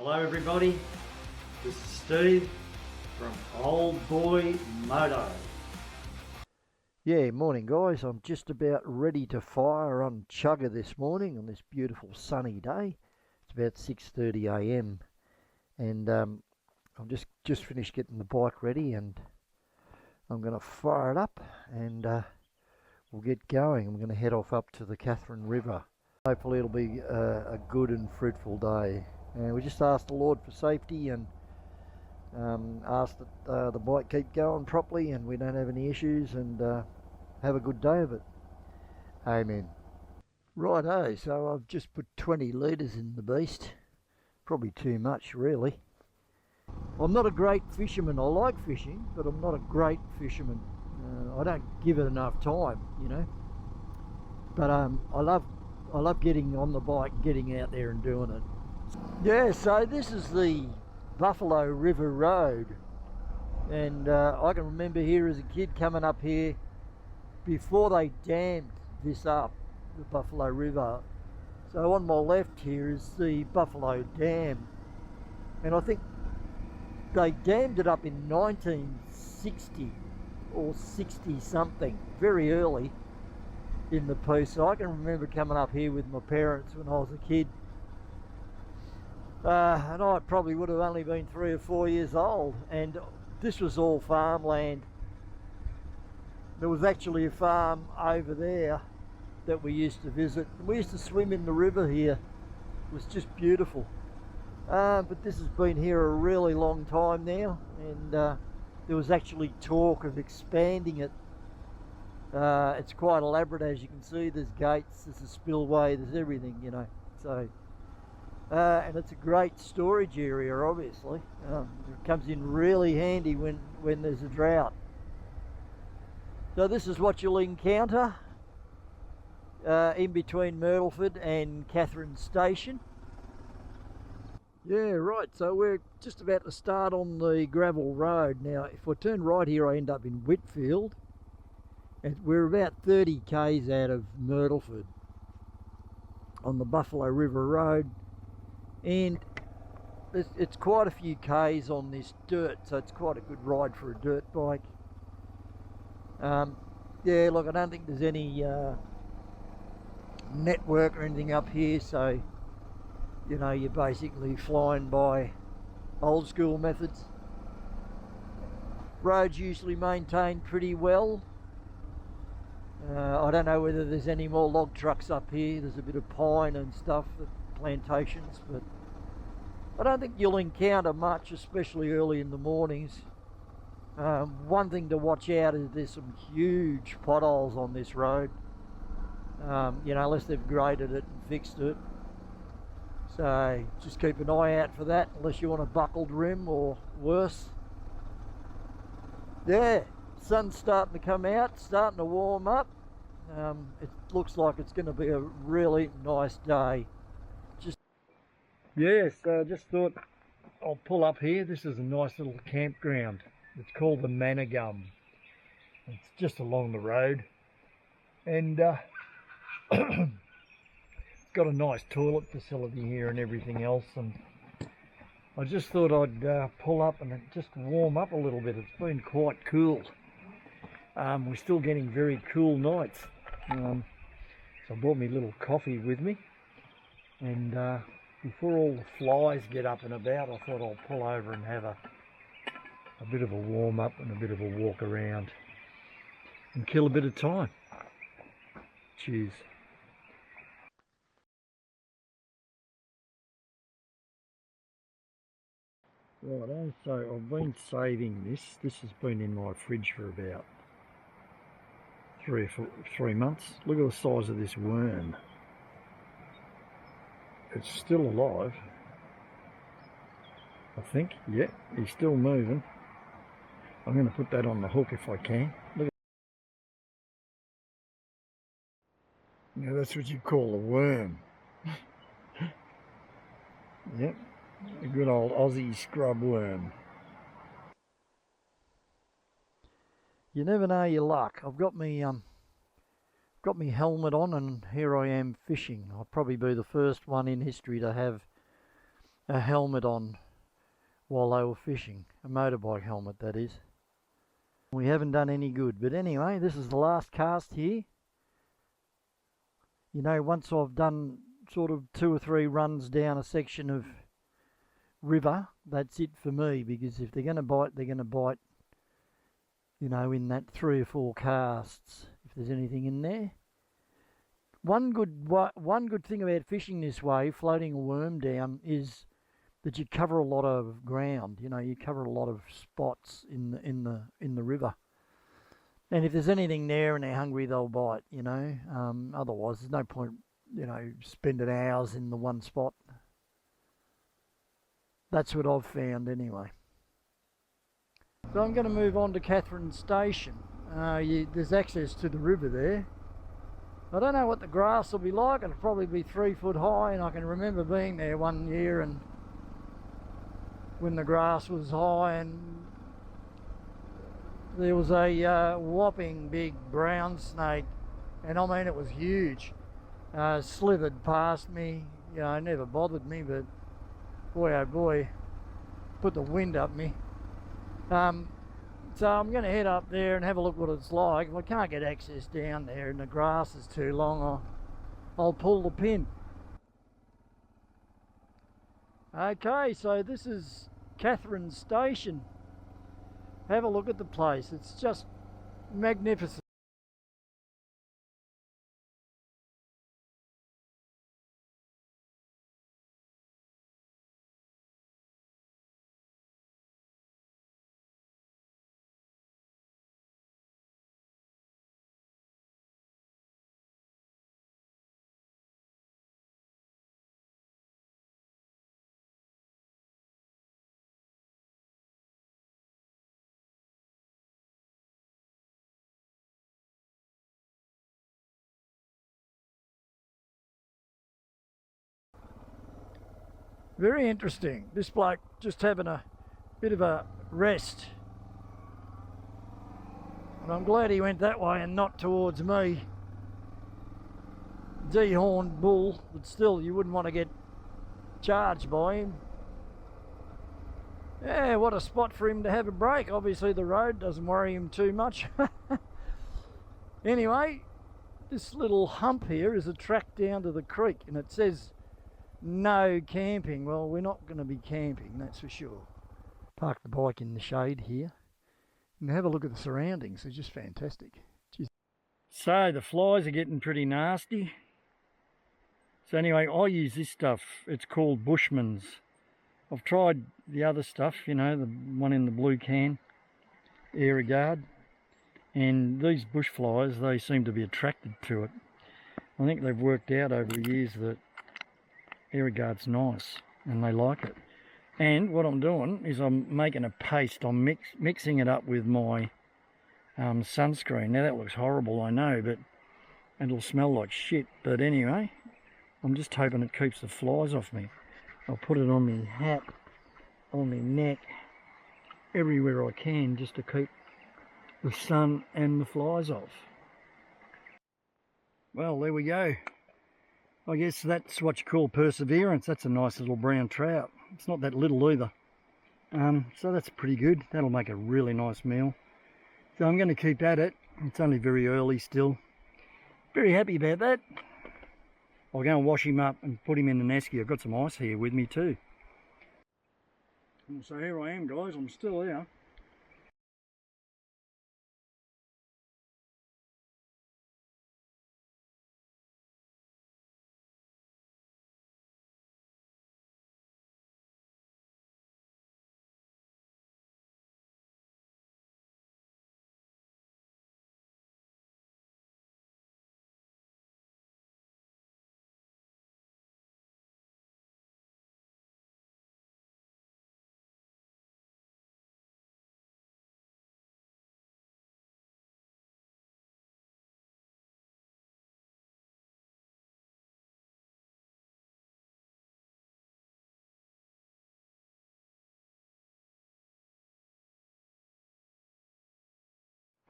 Hello everybody, this is Steve from Old Boy Moto. Yeah, morning guys. I'm just about ready to fire on Chugga this morning on this beautiful sunny day. It's about 6:30 a.m. and I'm just finished getting the bike ready, and I'm going to fire it up and we'll get going. I'm going to head off up to the Catherine River. Hopefully it'll be a good and fruitful day. And we just asked the Lord for safety and asked that the bike keep going properly and we don't have any issues, and have a good day of it. Amen. Righto, so I've just put 20 litres in the beast. Probably too much, really. I'm not a great fisherman. I like fishing, but I'm not a great fisherman. I don't give it enough time, you know. But I love getting on the bike, getting out there and doing it. Yeah, so this is the Bufallo River Road, and I can remember here as a kid coming up here before they dammed this up, the Bufallo River. So on my left here is the Bufallo Dam, and I think they dammed it up in 1960 or 60 something, very early in the piece. So I can remember coming up here with my parents when I was a kid. And I probably would have only been 3 or 4 years old, and this was all farmland. There was actually a farm over there that we used to visit. We used to swim in the river here. It was just beautiful. But this has been here a really long time now, and there was actually talk of expanding it. It's quite elaborate, as you can see. There's gates, there's a spillway, there's everything, you know. So and it's a great storage area, obviously. It comes in really handy when there's a drought. So this is what you'll encounter in between Myrtleford and Catherine Station. Yeah, right, so we're just about to start on the gravel road. Now, if I turn right here, I end up in Whitfield. And we're about 30 k's out of Myrtleford on the Bufallo River Road. And it's quite a few k's on this dirt, so it's quite a good ride for a dirt bike. Yeah, look, I don't think there's any network or anything up here, so you know, you're basically flying by old school methods. Roads usually maintained pretty well. I don't know whether there's any more log trucks up here. There's a bit of pine and stuff, plantations, but I don't think you'll encounter much, especially early in the mornings. One thing to watch out is there's some huge potholes on this road, you know, unless they've graded it and fixed it. So just keep an eye out for that, unless you want a buckled rim or worse. Yeah, sun's starting to come out, starting to warm up. It looks like it's going to be a really nice day. Yes, I just thought I'll pull up here. This is a nice little campground. It's called the Manigum. It's just along the road, and it's got a nice toilet facility here and everything else. And I just thought I'd pull up and just warm up a little bit. It's been quite cool. We're still getting very cool nights. So I brought me a little coffee with me, and before all the flies get up and about, I thought I'll pull over and have a bit of a warm up and a bit of a walk around and kill a bit of time. Cheers. Right, so I've been saving this. This has been in my fridge for about 3 months. Look at the size of this worm. It's still alive, I think. Yeah, he's still moving. I'm going to put that on the hook if I can. Look. Now that's what you call a worm. Yep, a good old Aussie scrub worm. You never know your luck. I've got me helmet on, and here I am fishing. I'll probably be the first one in history to have a helmet on while they were fishing. A motorbike helmet, that is. We haven't done any good. But anyway, this is the last cast here. You know, once I've done sort of 2 or 3 runs down a section of river, that's it for me, because if they're going to bite, they're going to bite, you know, in that 3 or 4 casts, if there's anything in there. One good thing about fishing this way, floating a worm down, is that you cover a lot of ground. You know, you cover a lot of spots in the river. And if there's anything there and they're hungry, they'll bite. You know, otherwise there's no point, you know, spending hours in the one spot. That's what I've found anyway. So I'm going to move on to Catherine Station. There's access to the river there. I don't know what the grass will be like. It'll probably be 3 foot high, and I can remember being there one year and when the grass was high, and there was a whopping big brown snake, and I mean it was huge. Slithered past me. You know, it never bothered me, but boy oh boy, put the wind up me. So I'm going to head up there and have a look what it's like. If I can't get access down there and the grass is too long, I'll pull the pin. Okay, so this is Catherine Station. Have a look at the place. It's just magnificent. Very interesting. This bloke just having a bit of a rest. And I'm glad he went that way and not towards me. Dehorned bull, but still you wouldn't want to get charged by him. Yeah, what a spot for him to have a break. Obviously the road doesn't worry him too much. Anyway, this little hump here is a track down to the creek, and it says no camping. Well, we're not going to be camping, that's for sure. Park the bike in the shade here and have a look at the surroundings. They're just fantastic. Jeez. So the flies are getting pretty nasty. So anyway, I use this stuff. It's called Bushman's. I've tried the other stuff, you know, the one in the blue can, Aerogard. And these bush flies, they seem to be attracted to it. I think they've worked out over the years that Aerogard's nice and they like it. And what I'm doing is I'm making a paste. I'm mixing it up with my sunscreen. Now that looks horrible, I know, but it'll smell like shit. But anyway, I'm just hoping it keeps the flies off me. I'll put it on my hat, on my neck, everywhere I can, just to keep the sun and the flies off. Well, there we go. I guess that's what you call perseverance. That's a nice little brown trout. It's not that little either. So that's pretty good. That'll make a really nice meal. So I'm going to keep at it. It's only very early still. Very happy about that. I'll go and wash him up and put him in the nesky. I've got some ice here with me too. So here I am, guys. I'm still here.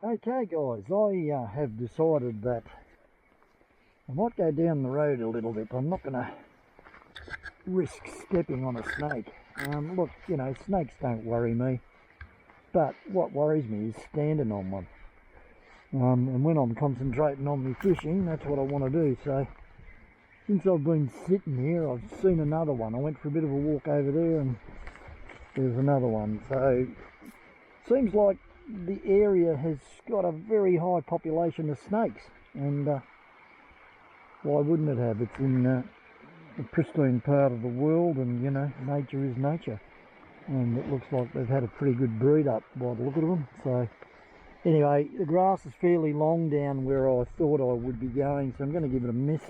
Okay guys, I have decided that I might go down the road a little bit. I'm not going to risk stepping on a snake. Look, you know, snakes don't worry me, but what worries me is standing on one. And when I'm concentrating on my fishing, that's what I want to do. So since I've been sitting here, I've seen another one. I went for a bit of a walk over there and there's another one. So seems like the area has got a very high population of snakes, and why wouldn't it have? It's in a pristine part of the world, and you know, nature is nature, and it looks like they've had a pretty good breed up by the look of them. So anyway, the grass is fairly long down where I thought I would be going, so I'm going to give it a miss.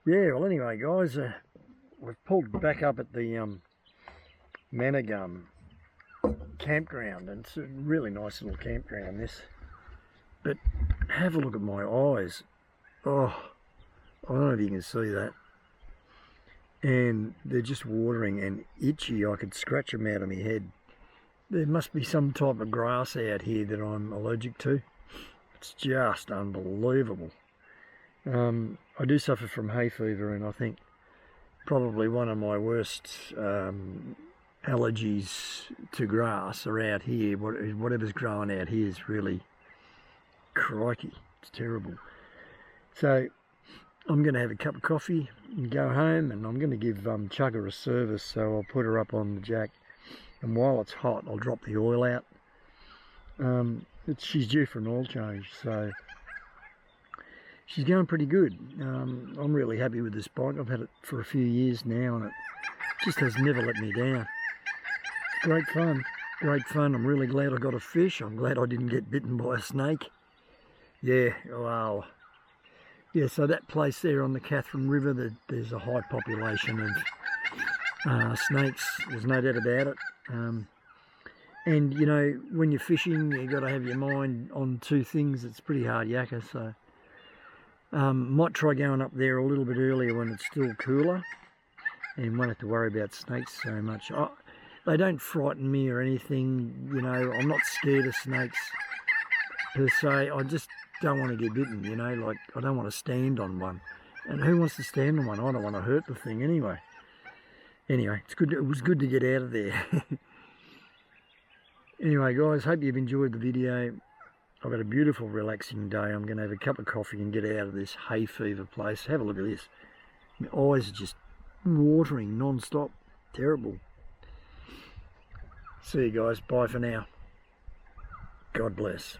Yeah, well anyway guys, we've pulled back up at the Managum campground, and it's a really nice little campground this, but have a look at my eyes. Oh, I don't know if you can see that, and they're just watering and itchy. I could scratch them out of my head. There must be some type of grass out here that I'm allergic to. It's just unbelievable. I do suffer from hay fever, and I think probably one of my worst allergies to grass are out here. Whatever's growing out here is really, crikey, it's terrible. So I'm going to have a cup of coffee and go home, and I'm going to give Chugga a service, so I'll put her up on the jack, and while it's hot I'll drop the oil out. She's due for an oil change, so she's going pretty good. I'm really happy with this bike. I've had it for a few years now, and it just has never let me down. It's great fun, great fun. I'm really glad I got a fish. I'm glad I didn't get bitten by a snake. Yeah, wow. Yeah, so that place there on the Catherine River, there's a high population of snakes. There's no doubt about it. And you know, when you're fishing, you've got to have your mind on two things. It's pretty hard yakka, so might try going up there a little bit earlier when it's still cooler, and won't have to worry about snakes so much. They don't frighten me or anything, you know. I'm not scared of snakes per se. I just don't want to get bitten, you know. Like, I don't want to stand on one, and who wants to stand on one? I don't want to hurt the thing anyway. Anyway, it's good. It was good to get out of there. Anyway guys, hope you've enjoyed the video. I've had a beautiful relaxing day. I'm going to have a cup of coffee and get out of this hay fever place. Have a look at this. My eyes are just watering non-stop. Terrible. See you guys. Bye for now. God bless.